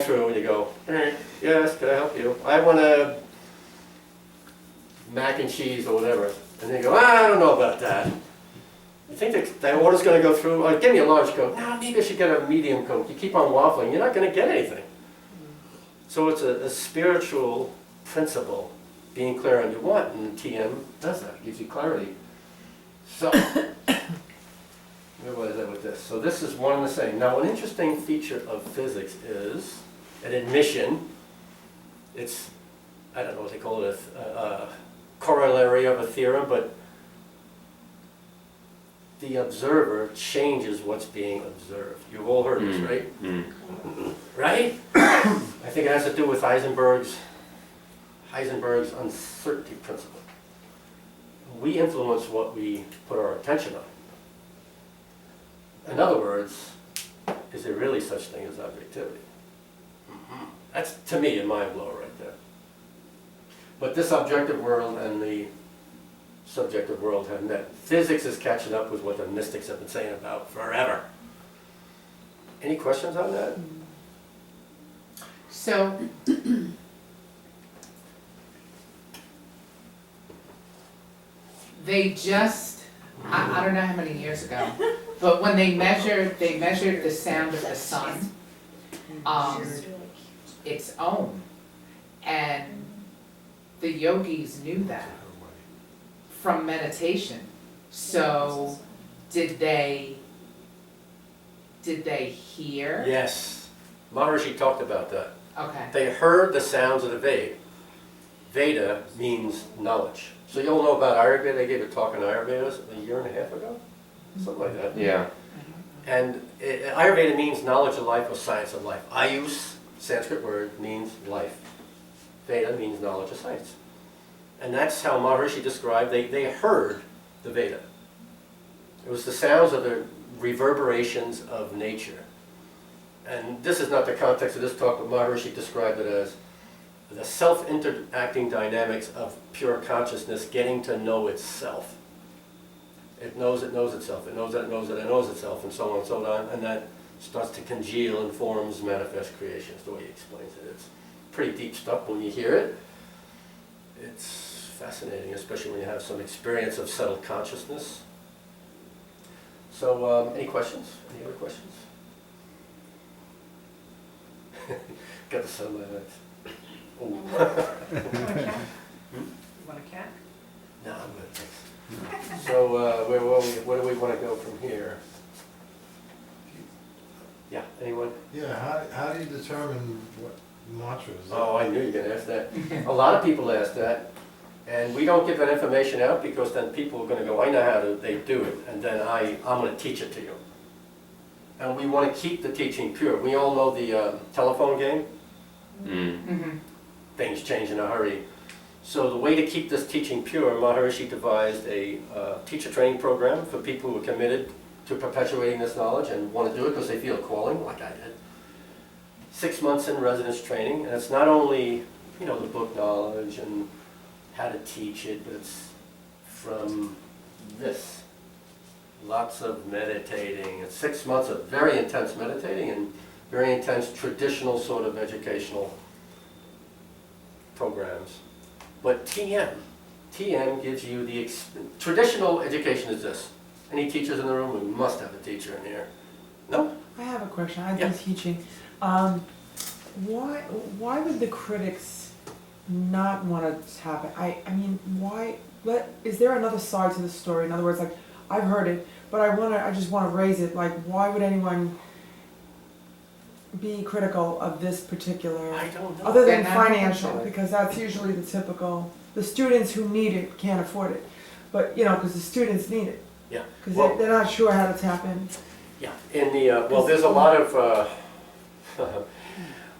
through and you go, yes, can I help you? I want a mac and cheese or whatever. And they go, I don't know about that. You think that order's going to go through? Oh, give me a large Coke. No, maybe I should get a medium Coke. You keep on waffling, you're not going to get anything. So it's a spiritual principle, being clear on your what, and TM does that, gives you clarity. So, where was I with this? So this is one and the same. Now, an interesting feature of physics is an admission. It's, I don't know what they call it, a corollary of a theorem, but the observer changes what's being observed. You've all heard this, right? Right? I think it has to do with Heisenberg's uncertainty principle. We influence what we put our attention on. In other words, is there really such thing as objectivity? That's, to me, a mind blower right there. But this objective world and the subjective world have met. Physics is catching up with what the mystics have been saying about forever. Any questions on that? So, they just, I don't know how many years ago, but when they measured the sound of the sun, its own, and the yogis knew that from meditation. So, did they hear? Yes. Maharishi talked about that. Okay. They heard the sounds of the Veda. Veda means knowledge. So you all know about Ayurveda. They gave a talk on Ayurveda a year and a half ago, something like that. Yeah. And Ayurveda means knowledge of life or science of life. Ayus, Sanskrit word, means life. Veda means knowledge of science. And that's how Maharishi described, they heard the Veda. It was the sounds of the reverberations of nature. And this is not the context of this talk, but Maharishi described it as the self-interacting dynamics of pure consciousness getting to know itself. It knows itself, it knows that it knows that it knows itself, and so on and so on, and that starts to congeal and forms manifest creations, the way he explains it. It's pretty deep stuff when you hear it. It's fascinating, especially when you have some experience of settled consciousness. So, any questions? Any other questions? Got the sun in my eyes. Oh. Want a cat? Want a cat? No, I'm good, thanks. So, where do we want to go from here? Yeah, anyone? Yeah, how do you determine what mantra is? Oh, I knew you were going to ask that. A lot of people ask that, and we don't give that information out because then people are going to go, I know how they do it, and then I'm going to teach it to you. And we want to keep the teaching pure. We all know the telephone game. Mm-hmm. Things change in a hurry. So the way to keep this teaching pure, Maharishi devised a teacher training program for people who are committed to perpetuating this knowledge and want to do it because they feel a calling, like I did. 6 months in residence training, and it's not only, the book knowledge and how to teach it, but it's from this. Lots of meditating. It's 6 months of very intense meditating and very intense traditional sort of educational programs. But TM gives you the, traditional education is this. Any teachers in the room? We must have a teacher in here. No? I have a question. I've Yeah. been teaching. Why would the critics not want to have it? I mean, why? Is there another side to the story? In other words, like, I've heard it, but I just want to raise it. Like, why would anyone be critical of this particular, I don't know. other than Yeah, not financial? financially. Because that's usually the typical. The students who need it can't afford it, but because the students need it. Yeah. Because Well, they're not sure how to tap in. yeah. In the well, there's a lot of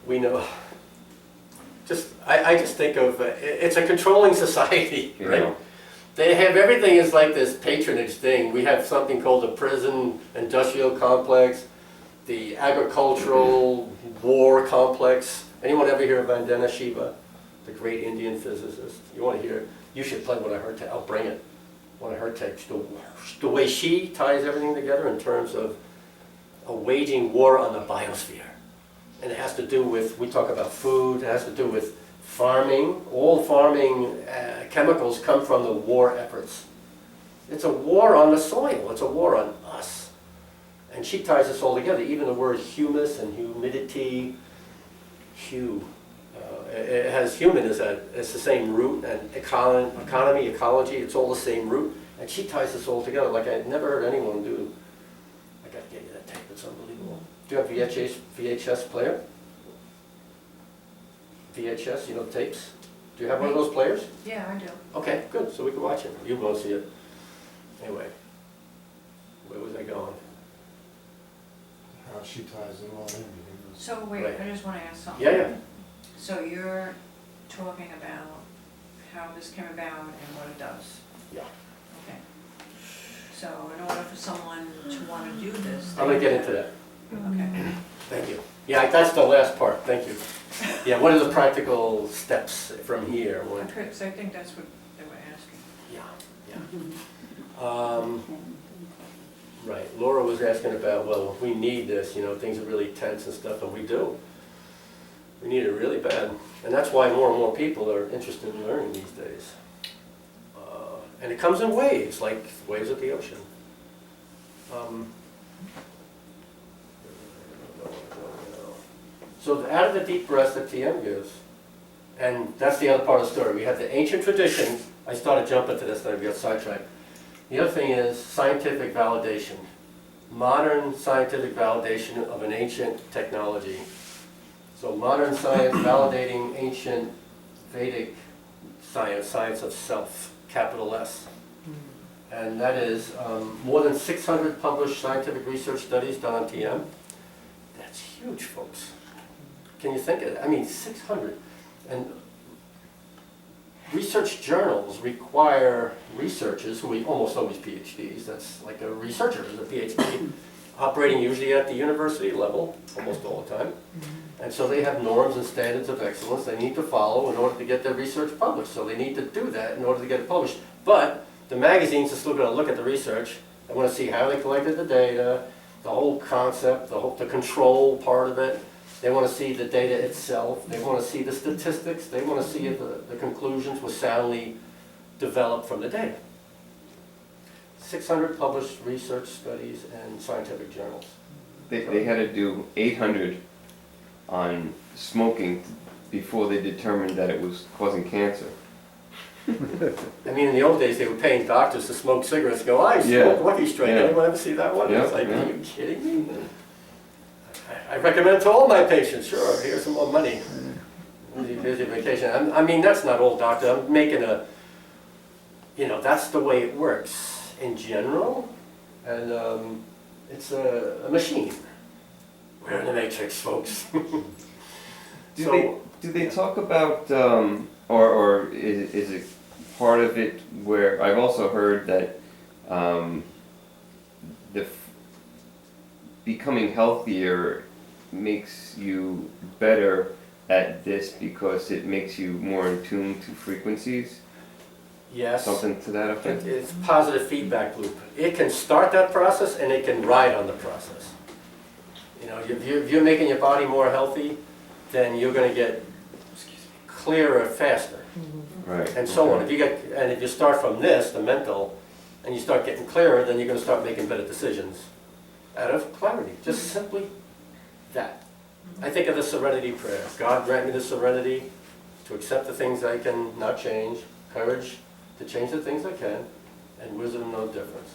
we know. I just think of it's a controlling society, right? Yeah. They have everything is like this patronage thing. We have something called the prison industrial complex, the agricultural war complex. Anyone ever hear of Vandana Shiva, the great Indian physicist? You want to hear? You should play one of her tapes. I'll bring it. One of her tapes. The way she ties everything together in terms of a waging war on the biosphere. And it has to do with, we talk about food, it has to do with farming. All farming chemicals come from the war efforts. It's a war on the soil, it's a war on us. And she ties this all together, even the word humus and humidity, it has human as it's the same root, and economy, ecology, it's all the same root. And she ties this all together like I'd never heard anyone do. I gotta get you that tape, it's unbelievable. Do you have VHS player? VHS, you know, tapes? Do you have one of those players? Yeah, I do. Okay, good, so we can watch it. You won't see it. Anyway, where was I going? How she ties it all in. So wait, Right. I just wanna ask something. Yeah. So you're talking about how this came about and what it does? Yeah. Okay. So in order for someone to wanna do this. I'm gonna get into that. Okay. Thank you. Yeah, that's the last part, thank you. Yeah, what are the practical steps from here? Okay, so I think that's what they were asking. Yeah. Right, Laura was asking about, well, we need this, you know, things are really tense and stuff, and we do. We need it really bad. And that's why more and more people are interested in learning these days. And it comes in waves, like waves of the ocean. So out of the deep breaths that TM gives, and that's the other part of the story. We have the ancient tradition. I started jumping to this and I got sidetracked. The other thing is scientific validation. Modern scientific validation of an ancient technology. So modern science validating ancient Vedic science, science of self, capital S. And that is more than 600 published scientific research studies done on TM. That's huge, folks. Can you think of it? I mean, 600. And research journals require researchers, who are almost always PhDs, that's like a researcher is a PhD, operating usually at the university level, almost all the time. And so they have norms and standards of excellence they need to follow in order to get their research published. So they need to do that in order to get it published. But the magazines are still going to look at the research. They want to see how they collected the data, the whole concept, the control part of it. They want to see the data itself. They want to see the statistics. They want to see if the conclusions were soundly developed from the data. 600 published research studies and scientific journals. They had to do 800 on smoking before they determined that it was causing cancer. I mean, in the old days, they were paying doctors to smoke cigarettes and go, I Yeah. smoke Lucky Strike. Yeah. Anyone ever see that one? Yeah, It's like, yeah. are you kidding me? I recommend to all my patients, sure, here's some more money. Here's your vacation. I mean, that's not all, doctor. I'm making a, you know, that's the way it works in general. And it's a machine. We're in the matrix, folks. Do they talk about, or is it part of it where, I've also heard that becoming healthier makes you better at this because it makes you more in tune to frequencies? Yes. Something to that effect? It's positive feedback loop. It can start that process and it can ride on the process. You know, if you're making your body more healthy, then you're going to get clearer faster, Right. and so on. okay. If you start from this, the mental, and you start getting clearer, then you're going to start making better decisions out of clarity. Just simply that. I think of the serenity prayer. God grant me the serenity to accept the things I can not change, courage to change the things I can, and wisdom no difference.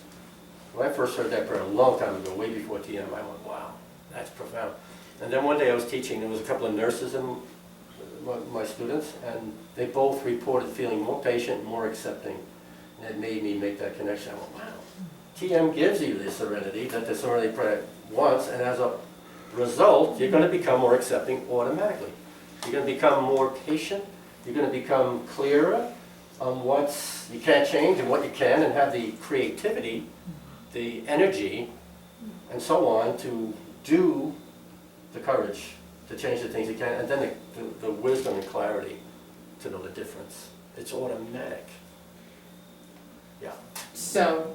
When I first heard that prayer a long time ago, way before TM, I went, wow, that's profound. And then one day I was teaching, there was a couple of nurses and my students, and they both reported feeling more patient and more accepting. And it made me make that connection. I went, wow, TM gives you the serenity that the serenity prayer wants, and as a result, you're going to become more accepting automatically. You're going to become more patient. You're going to become clearer on what you can't change and what you can, and have the creativity, the energy, and so on to do the courage to change the things you can, and then the wisdom and clarity to know the difference. It's automatic. Yeah. So,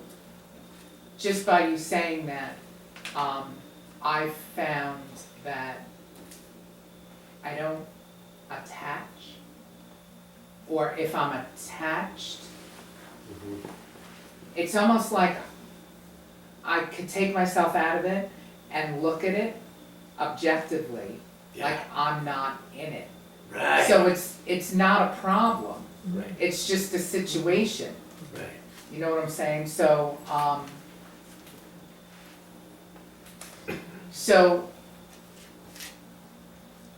just by you saying that, I found that I don't attach, or if I'm attached, Mhm. it's almost like I could take myself out of it and look at it objectively, like Yeah. I'm not in it. Right. So it's not a problem, Right, it's just a situation, right. you know what I'm saying? So,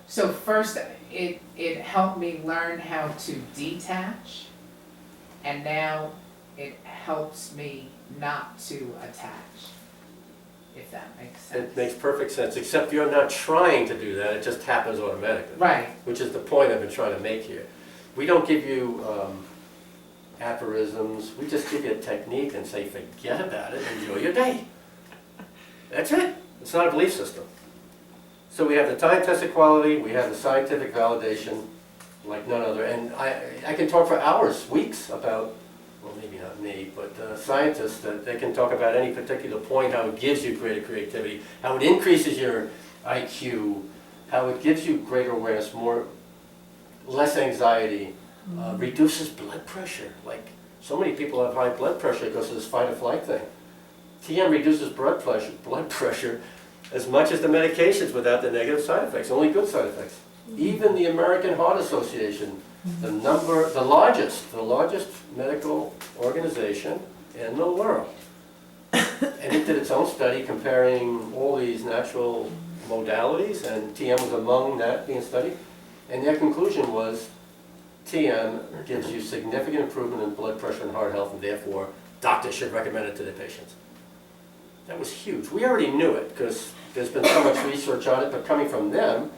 so first, it helped me learn how to detach, and now it helps me not to attach, if that makes sense. It makes perfect sense, except you're not trying to do that, it just happens automatically. Right, Which is the point I've been trying to make here. We don't give you aphorisms, we just give you a technique and say, forget about it, enjoy your day. That's it. It's not a belief system. So we have the time-tested quality, we have the scientific validation, like none other. And I can talk for hours, weeks about, well, maybe not me, but scientists, that they can talk about any particular point, how it gives you greater creativity, how it increases your IQ, how it gives you greater awareness, less anxiety, reduces blood pressure. Like, so many people have high blood pressure because of this fight or flight thing. TM reduces blood pressure as much as the medications without the negative side effects, only good side effects. Even the American Heart Association, the largest medical organization in the world, and it did its own study comparing all these natural modalities, and TM was among that being studied, and their conclusion was TM gives you significant improvement in blood pressure and heart health, and therefore doctors should recommend it to their patients. That was huge. We already knew it because there's been so much research on it, but coming from them,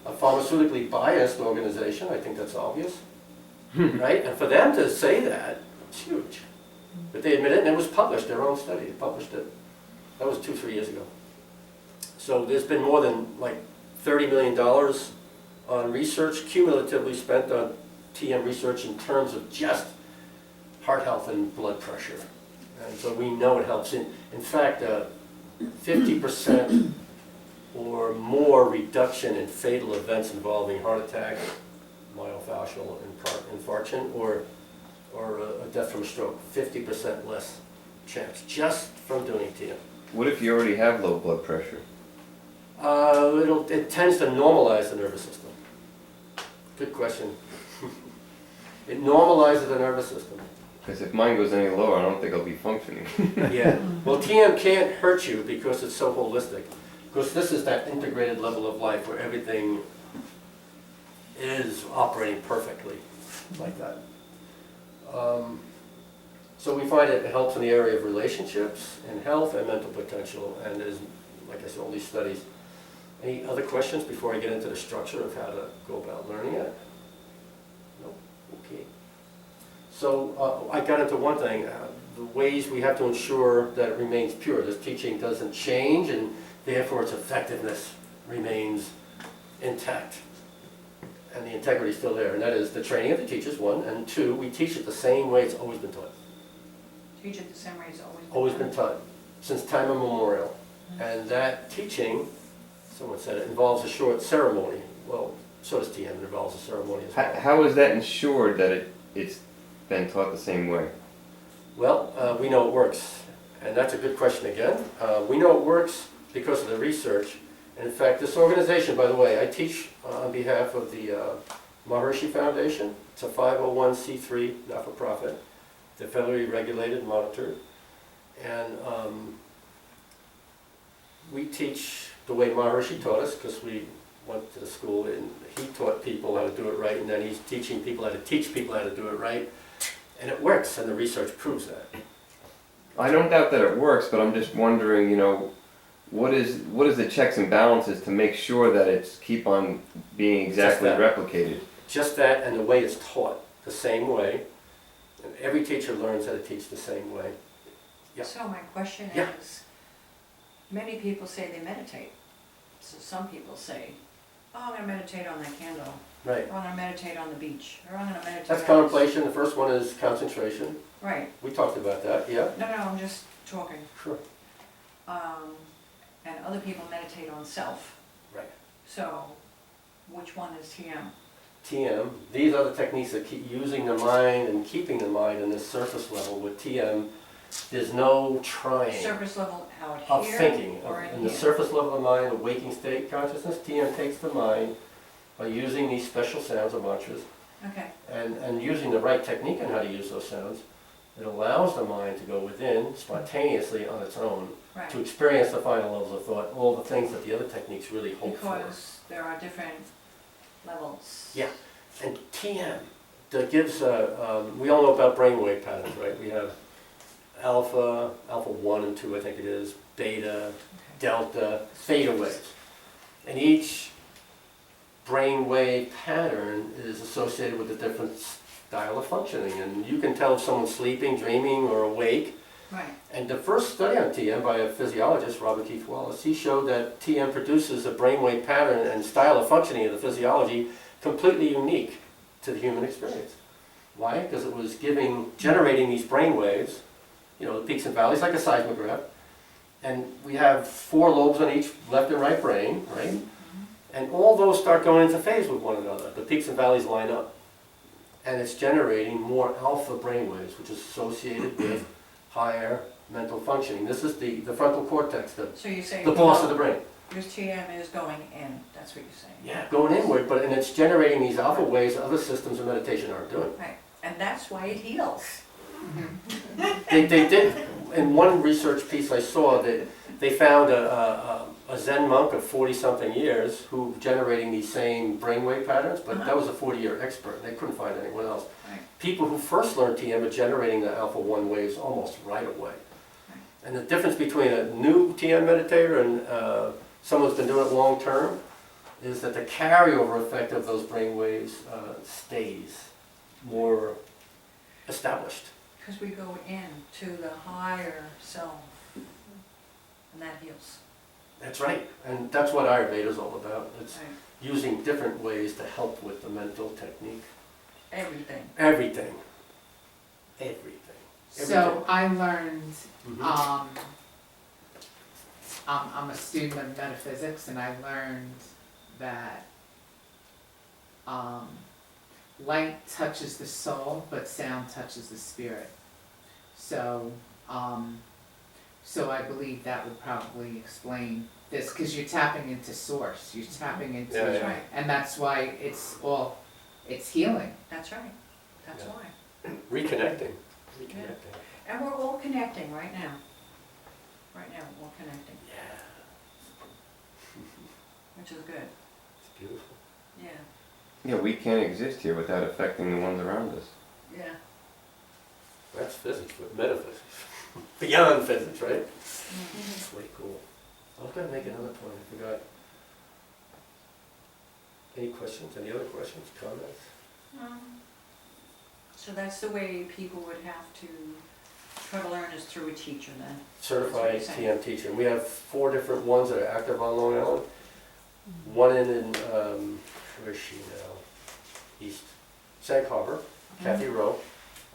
a pharmaceutically biased organization, I think that's obvious, right? And for them to say that, it's huge. But they admit it, and it was published, their own study, they published it. That was 2-3 years ago. So there's been more than like $30 million on research cumulatively spent on TM research in terms of just heart health and blood pressure. And so we know it helps. In fact, 50% or more reduction in fatal events involving heart attack, myofascial infarction, or a death from a stroke. 50% less chance just from doing TM. What if you already have low blood pressure? It tends to normalize the nervous system. Good question. It normalizes the nervous system. Because if mine goes any lower, I don't think I'll be functioning. Yeah. Well, TM can't hurt you because it's so holistic. Because this is that integrated level of life where everything is operating perfectly like that. So we find it helps in the area of relationships and health and mental potential. And there's, like I said, all these studies. Any other questions before I get into the structure of how to go about learning it? No? Okay. So I got into one thing, the ways we have to ensure that it remains pure. This teaching doesn't change, and therefore its effectiveness remains intact. And the integrity is still there, and that is the training of the teachers, 1, and 2, we teach it the same way it's always been taught. Teach it the same way it's Always been taught, since time immemorial. And that teaching, someone said it involves a short ceremony. Well, so does TM, it involves a ceremony as well. How is that ensured that it's been taught the same way? Well, we know it works, and that's a good question again. We know it works because of the research. And in fact, this organization, by the way, I teach on behalf of the Maharishi Foundation. It's a 501c3 not-for-profit. They're federally regulated and monitored. And we teach the way Maharishi taught us, because we went to the school and he taught people how to do it right, and then he's teaching people how to teach people how to do it right. And it works, and the research proves that. I don't doubt that it works, but I'm just wondering, what is the checks and balances to make sure that it's keep on being exactly Just that. replicated? Just that, and the way it's taught, the same way. And every teacher learns how to teach the same way. Yeah. So my question Yeah. is, many people say they meditate. So some people say, oh, I'm going to meditate on that candle, Right. or I'm going to meditate on the beach, or I'm going to meditate That's on contemplation. The first one is concentration. this. Right. We talked about that, yeah? No, I'm just talking. Sure. And other people meditate on self. Right. So Which one is TM? TM, these are the techniques that keep using the mind and keeping the mind in this surface level. With TM, there's no trying Surface level out of here thinking. or in In the here? surface level of mind, the waking state consciousness, TM takes the mind by using these special sounds or mantras Okay, and using the right technique on how to use those sounds. It allows the mind to go within spontaneously on its own right. to experience the final levels of thought, all the things that the other techniques really hope for. Because there are different levels. Yeah. And TM, that gives, we all know about brainwave patterns, right? We have alpha 1 and 2, I think it is, beta, delta, theta waves. And each brainwave pattern is associated with a different style of functioning. And you can tell if someone's sleeping, dreaming, or awake. Right, And the first study on TM by a physiologist, Robert Keith Wallace, he showed that TM produces a brainwave pattern and style of functioning of the physiology completely unique to the human experience. Why? Because it was generating these brain waves, you know, the peaks and valleys, like a seismograph. And we have 4 lobes on each left and right brain, right? And all those start going into phase with one another. The peaks and valleys line up. And it's generating more alpha brain waves, which is associated with higher mental functioning. This is the frontal cortex, so you say. the boss of the brain. Your TM is going in, that's what you're saying. Yeah, going inward, and it's generating these alpha waves that other systems of meditation aren't doing. Right, and that's why it heals. They did, in one research piece I saw, that they found a Zen monk of 40-something years who generating these same brainwave patterns, but that was a 40-year expert, and they couldn't find anyone else. Right. People who first learned TM are generating the alpha 1 waves almost right away. Right. And the difference between a new TM meditator and someone who's been doing it long term is that the carryover effect of those brain waves stays more established. Because we go into the higher self, and that heals. That's right, and that's what Ayurveda is all about. It's Right. using different ways to help with the mental technique. Everything. Everything. Everything. So I learned, Mhm. I'm a student of metaphysics, and I learned that light touches the soul, but sound touches the spirit. So, so I believe that would probably explain this, because you're tapping into source, you're tapping into, Yeah, That's yeah. right, and that's why it's healing. that's right, that's Yeah. why. Reconnecting. Reconnecting. And we're all connecting right now. Right now, we're connecting, Yeah, which is good, it's beautiful. yeah, Yeah, we can't exist here without affecting the ones around us. yeah. That's physics, but metaphysics. Beyond physics, right? That's way cool. I was going to make another point, I forgot. Any questions? Any other questions, comments? So that's the way people would have to try to learn is through a teacher then? Certified That's what you're TM teacher. We have 4 different ones that are active on Long Island. One in where is she now? East Sag Harbor, Kathy Rowe.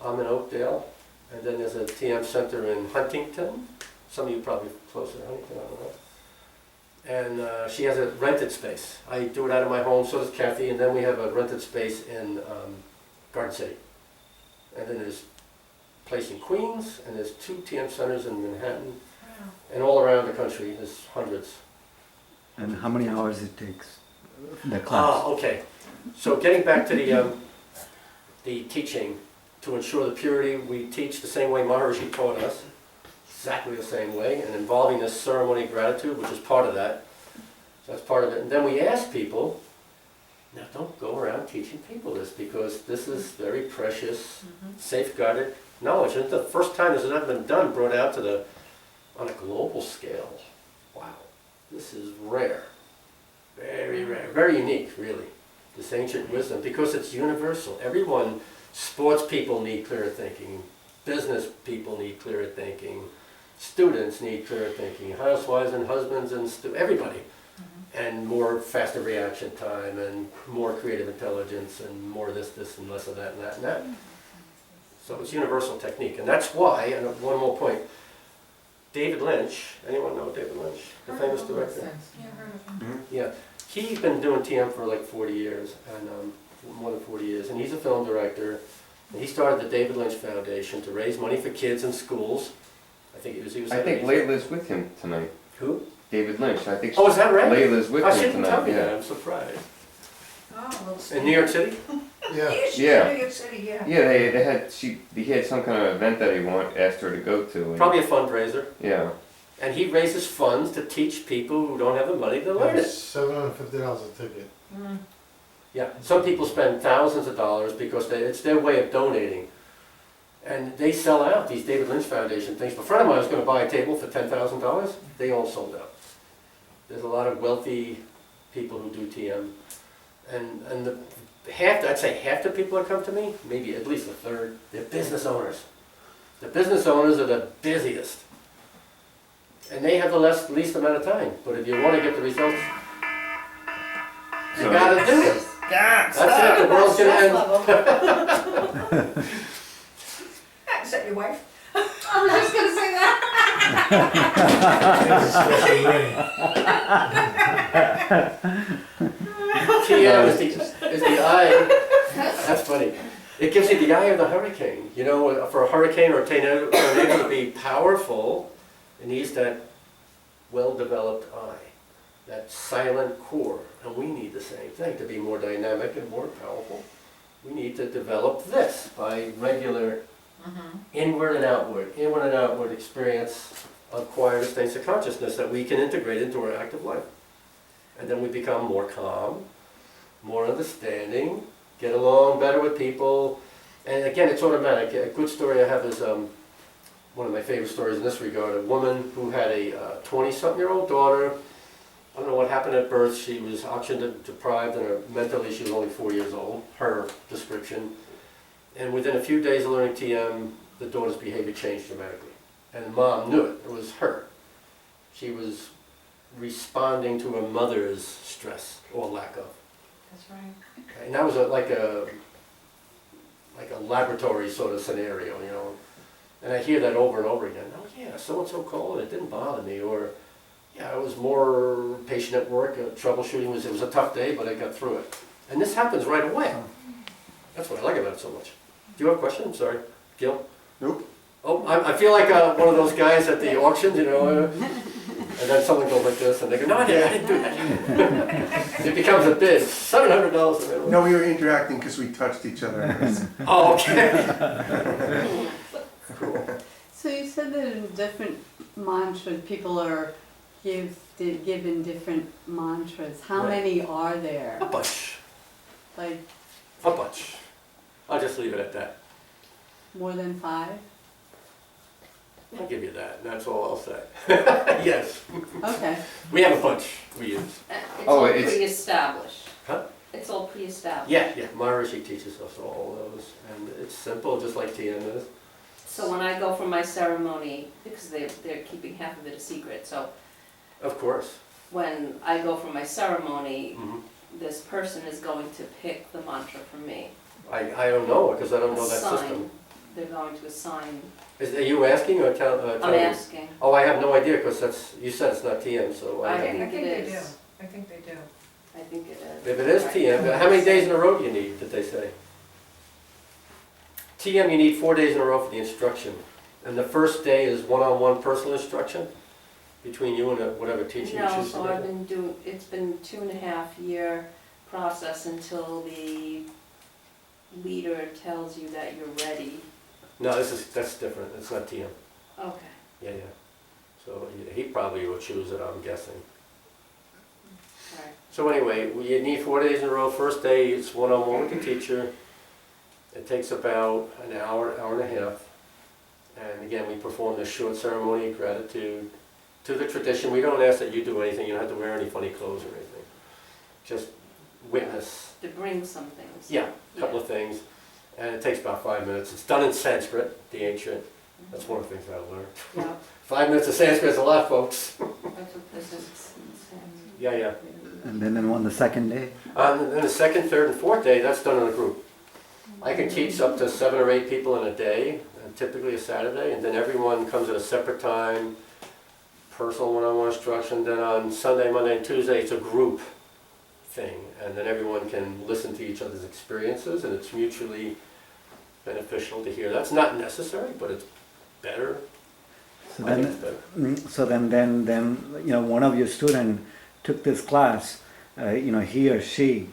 I'm in Oakdale. And then there's a TM center in Huntington. Some of you probably closer to Huntington, I don't know. And she has a rented space. I do it out of my home, so does Kathy. And then we have a rented space in Garden City. And then there's a place in Queens, and there's 2 TM centers in Manhattan. Wow. And all around the country, there's hundreds. And how many hours it takes, the class? Ah, okay. So getting back to the teaching, to ensure the purity, we teach the same way Maharishi taught us, exactly the same way, and involving this ceremony of gratitude, which is part of that. So that's part of it. And then we ask people, now don't go around teaching people this, because this is very precious, safeguarded knowledge. And it's the first time this has ever been done, brought out to on a global scale. Wow, this is rare, very rare, very unique, really. This ancient wisdom, because it's universal. Everyone, sports people need clearer thinking, business people need clearer thinking, students need clearer thinking, housewives and husbands and everybody. And more faster reaction time, and more creative intelligence, and more this, and less of that, and that, and that. So it's universal technique, and that's why, and one more point, David Lynch, anyone know David Lynch, the famous director? Yeah, heard of him. Yeah, He's been doing TM for like 40 years, and more than 40 years, and he's a film director. And he started the David Lynch Foundation to raise money for kids in schools. I think he was. I think Layla's with him tonight. Who? David Lynch. I think. Oh, is that right? Layla's with I him shouldn't tell tonight. me that. Yeah. I'm surprised. Oh, well, In New York City? Yeah. Yeah. New York City, yeah. Yeah, he had some kind of event that he asked her to go to. And, Probably a fundraiser. Yeah. And he raises funds to teach people who don't have the money to learn it. $750 a ticket. Yeah, some people spend thousands of dollars because it's their way of donating. And they sell out these David Lynch Foundation things. A friend of mine was going to buy a table for $10,000. They all sold out. There's a lot of wealthy people who do TM. And I'd say half the people that come to me, maybe at least a third, they're business owners. The business owners are the busiest. And they have the least amount of time. But if you want to get the results, you gotta do it. That's it, the world's gonna end. Is that your wife? I was just gonna say that. TM is the eye. That's funny. It gives you the eye of the hurricane. You know, for a hurricane or a tornado to be powerful, it needs that well-developed eye, that silent core. And we need the same thing to be more dynamic and more powerful. We need to develop this by regular inward and outward experience of quieter states of consciousness that we can integrate into our active life. And then we become more calm, more understanding, get along better with people. And again, it's automatic. A good story I have is one of my favorite stories in this regard. A woman who had a 20-something-year-old daughter. I don't know what happened at birth. She was oxygen deprived and mentally she was only 4 years old, her description. And within a few days of learning TM, the daughter's behavior changed dramatically. And the mom knew it. It was her. She was responding to her mother's stress or lack of. That's right. Okay, and that was like a laboratory sort of scenario, you know. And I hear that over and over again. Oh yeah, so-and-so called and it didn't bother me. Or, yeah, I was more patient at work. Troubleshooting it was a tough day, but I got through it. And this happens right away. That's what I like about it so much. Do you have a question? I'm sorry. Gil? Nope. Oh, I feel like one of those guys at the auctions, you know, and then someone goes like this, and they go, no, I didn't do that. It becomes a bid, $700 a minute. No, we were interacting because we touched each other. Oh, okay. Cool. So you said that in different mantras, people are given different mantras. How Right. many are there? A bunch. Like A bunch. I'll just leave it at that. more than 5? I'll give you that, and that's all I'll say. Yes. Okay. We have a bunch we use. It's Oh, all it's- pre-established. Huh? It's all pre-established. Yeah, Maharishi teaches us all those, and it's simple, just like TM is. So when I go for my ceremony, because they're keeping half of it a secret, so Of course. when I go for my ceremony, Mhm. this person is going to pick the mantra for me. I don't know, because I don't know that Assign. system. They're going to assign. Are you asking or I'm telling me? asking. Oh, I have no idea, because you said it's not TM, so I I have think I think it they do. is. I think they do. I think it is. If it is TM, how many days in a row do you need, did they say? TM, you need 4 days in a row for the instruction. And the first day is one-on-one personal instruction between you and whatever teacher you No, choose to so do. I've been doing, it's been 2.5-year process until the leader tells you that you're ready. No, that's different, it's not TM. Okay. Yeah. So he probably will choose it, I'm guessing. All right. So anyway, you need 4 days in a row. First day, it's one-on-one with the teacher. It takes about an hour, hour and a half. And again, we perform this short ceremony of gratitude to the tradition. We don't ask that you do anything. You don't have to wear any funny clothes or anything. Just witness. To bring some things. Yeah, a couple of things. And it takes about 5 minutes. It's done in Sanskrit, the ancient. That's one of the things I learned. Yeah, 5 minutes of Sanskrit is a lot, folks. that's what this is. Yeah. And then on the second day? And then the second, third, and fourth day, that's done in a group. I can teach up to 7 or 8 people in a day, and typically a Saturday, and then everyone comes at a separate time, personal one-on-one instruction. Then on Sunday, Monday, and Tuesday, it's a group thing. And then everyone can listen to each other's experiences, and it's mutually beneficial to hear. That's not necessary, but it's better. So I think then, it's better. so then, you know, one of your students took this class. You know, he or she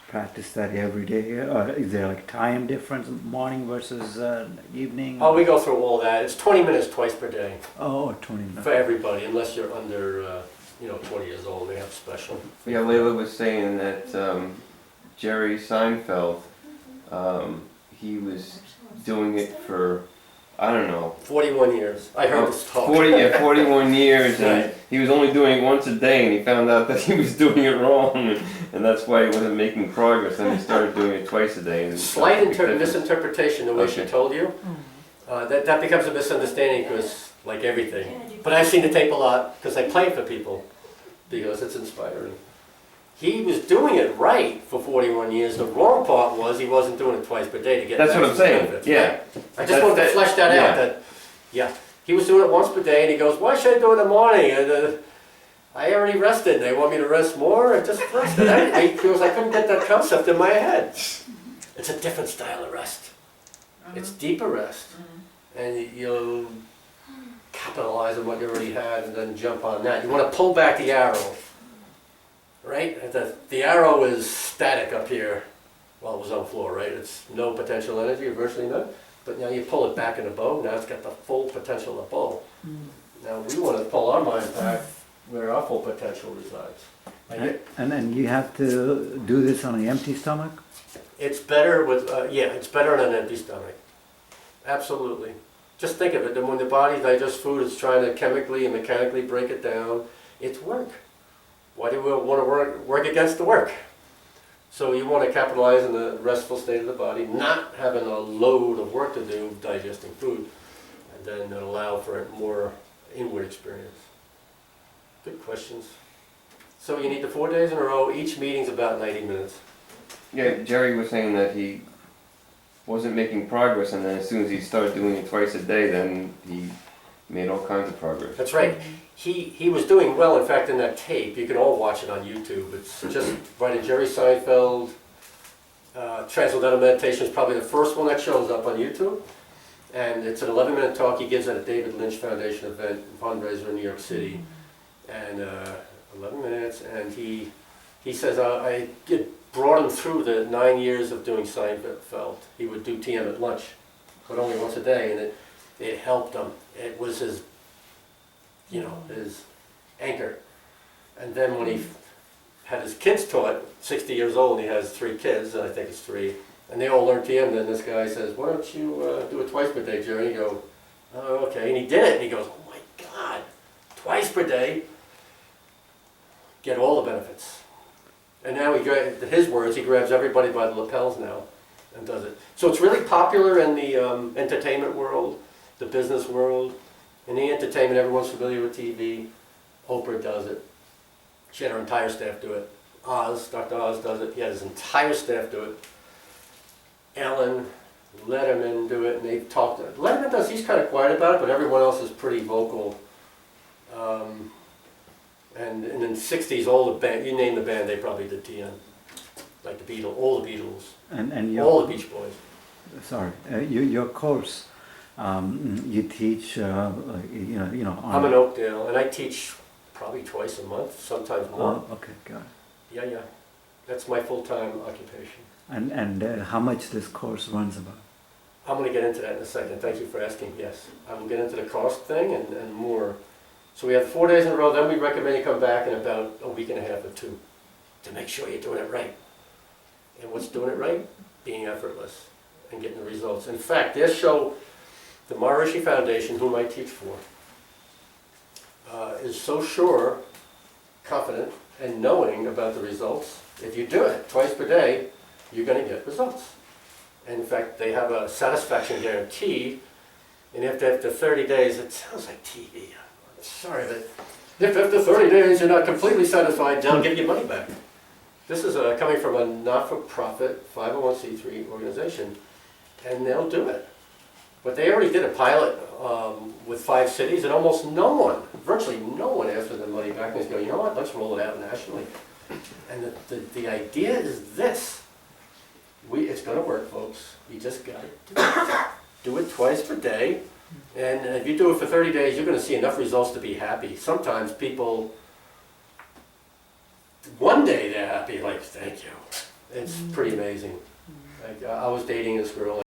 practice that every day, or is there like time difference, morning versus evening? Oh, we go through all that. It's 20 minutes twice per day Oh, 20 minutes. for everybody, unless you're under, 20 years old. They have special. Yeah, Layla was saying that Jerry Seinfeld, he was doing it for, I don't know, 41 years. I heard this talk. 41 years, and Right. he was only doing it once a day, and he found out that he was doing it wrong, and that's why he wasn't making progress, and he started doing it twice a day. And Slight misinterpretation the way she Okay. told you. That becomes a misunderstanding because, like everything. But I've seen the tape a lot because I play it for people because it's inspiring. He was doing it right for 41 years. The wrong part was he wasn't doing it twice per day to get That's what I'm maximum saying, benefits. yeah. Right. I just wanted to flesh that out. That he was doing it once per day, and he goes, "Why should I do it in the morning?" And, I already rested. They want me to rest more. I just rested. He goes, "I couldn't get that concept in my head." It's a different style of rest. It's deeper rest, and you'll capitalize on what you already had, and then jump on that. You want to pull back the arrow. Right? The arrow is static up here. Well, it was on the floor, right? It's no potential energy, or virtually none. But now you pull it back in the bow, now it's got the full potential of the bow. Now we want to pull our mind back where our full potential resides. And then you have to do this on an empty stomach? It's better with, it's better on an empty stomach. Absolutely. Just think of it, that when the body digests food, it's trying to chemically and mechanically break it down. It's work. Why do we want to work against the work? So you want to capitalize on the restful state of the body, not having a load of work to do digesting food, and then allow for a more inward experience. Good questions. So you need the 4 days in a row. Each meeting's about 90 minutes. Yeah, Jerry was saying that he wasn't making progress, and then as soon as he started doing it twice a day, then he made all kinds of progress. That's right. He was doing well. In fact, in that tape, you can all watch it on YouTube. It's just right in Jerry Seinfeld. Transcendental Meditation is probably the first one that shows up on YouTube. And it's an 11-minute talk he gives at a David Lynch Foundation event, fundraiser in New York City. And 11 minutes, and he says, I brought him through the 9 years of doing Seinfeld. He would do TM at lunch, but only once a day, and it helped him. It was his anchor. And then when he had his kids taught, 60 years old, and he has 3 kids, I think it's 3, and they all learned TM, then this guy says, "Why don't you do it twice per day, Jerry?" And he goes, "Oh, okay." And he did it, and he goes, "Oh my God, twice per day, get all the benefits." And now his words, he grabs everybody by the lapels now and does it. So it's really popular in the entertainment world, the business world. In the entertainment, everyone's familiar with TV. Oprah does it. She had her entire staff do it. Dr. Oz does it. He had his entire staff do it. Ellen, Letterman do it, and they've talked. Letterman does, he's kind of quiet about it, but everyone else is pretty vocal. And in the 60s, all the band, you name the band, they probably did TN. Like the Beatles, all the Beatles, And all the Beach Boys. Sorry, your course, you teach, on, I'm in Oakdale, and I teach probably twice a month, sometimes more. Oh, okay, got it. Yeah. That's my full-time occupation. And how much this course runs about? I'm going to get into that in a second. Thank you for asking. Yes, I will get into the cost thing and more. So we have 4 days in a row. Then we recommend you come back in about a week and a half or 2 to make sure you're doing it right. And what's doing it right? Being effortless and getting the results. In fact, their show, the Maharishi Foundation, whom I teach for, is so sure, confident, and knowing about the results. If you do it twice per day, you're going to get results. And in fact, they have a satisfaction guarantee. And if after 30 days, it sounds like TV. I'm sorry, but if after 30 days you're not completely satisfied, they'll give you money back. This is coming from a not-for-profit 501c3 organization, and they'll do it. But they already did a pilot with 5 cities, and almost no one, virtually no one asked for the money back. And they go, you know what, let's roll it out nationally. And the idea is this. It's gonna work, folks. You just gotta do it twice per day. And if you do it for 30 days, you're gonna see enough results to be happy. Sometimes people, one day they're happy, like, thank you. It's pretty amazing. Like, I was dating this girl